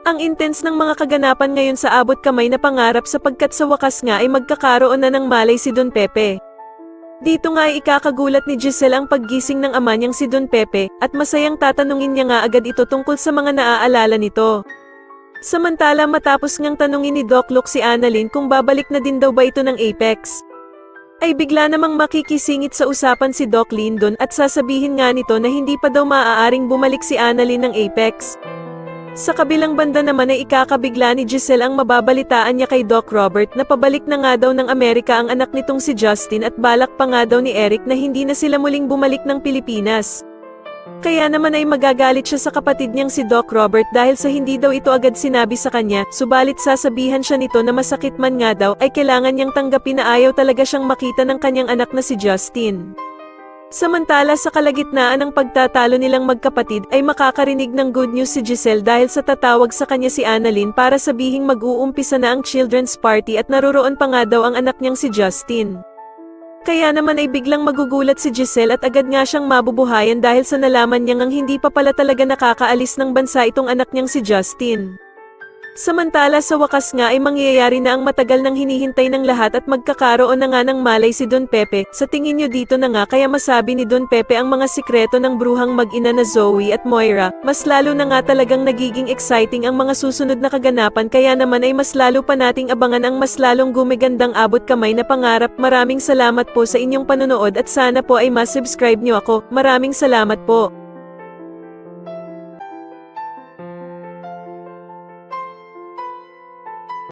Ang intense ng mga kaganapan ngayon sa abot kamay na pangarap sapagkat sa wakas nga ay magkakaroon na ng malay si Don Pepe. Dito nga ay ikakagulat ni Giselle ang paggising ng ama niyang si Don Pepe, at masayang tatanungin niya nga agad ito tungkol sa mga naaalala nito. Samantala matapos ngang tanungin ni Doc Luke si Annalyn kung babalik na din daw ba ito ng Apex, ay bigla namang makikisingit sa usapan si Doc Lyndon at sasabihin nga nito na hindi pa daw maaaring bumalik si Annalyn ng Apex. Sa kabilang banda naman ay ikakabigla ni Giselle ang mababalitaan niya kay Doc Robert na pabalik na nga daw ng Amerika ang anak nitong si Justin at balak pa nga daw ni Eric na hindi na sila muling bumalik ng Pilipinas. Kaya naman ay magagalit siya sa kapatid niyang si Doc Robert dahil sa hindi daw ito agad sinabi sa kanya, subalit sasabihan siya nito na masakit man nga daw ay kailangan niyang tanggapin na ayaw talaga siyang makita ng kanyang anak na si Justin. Samantala sa kalagitnaan ng pagtatalo nilang magkapatid ay makakarinig ng good news si Giselle dahil sa tatawag sa kanya si Annalyn para sabihing mag-uumpisa na ang children's party at naroroon pa nga daw ang anak niyang si Justin. Kaya naman ay biglang magugulat si Giselle at agad nga siyang mabubuhayan dahil sa nalaman niyang ang hindi pa pala talaga nakakaalis ng bansa itong anak niyang si Justin. Samantala sa wakas nga ay mangyayari na ang matagal nang hinihintay ng lahat at magkakaroon na nga ng malay si Don Pepe. Sa tingin nyo dito na nga kaya masabi ni Don Pepe ang mga sikreto ng bruhang mag-ina na Zoe at Moira, mas lalo na nga talagang nagiging exciting ang mga susunod na kaganapan kaya naman ay mas lalo pa nating abangan ang mas lalong gumigandang abot kamay na pangarap. Maraming salamat po sa inyong panonood at sana po ay ma-subscribe nyo ako. Maraming salamat po.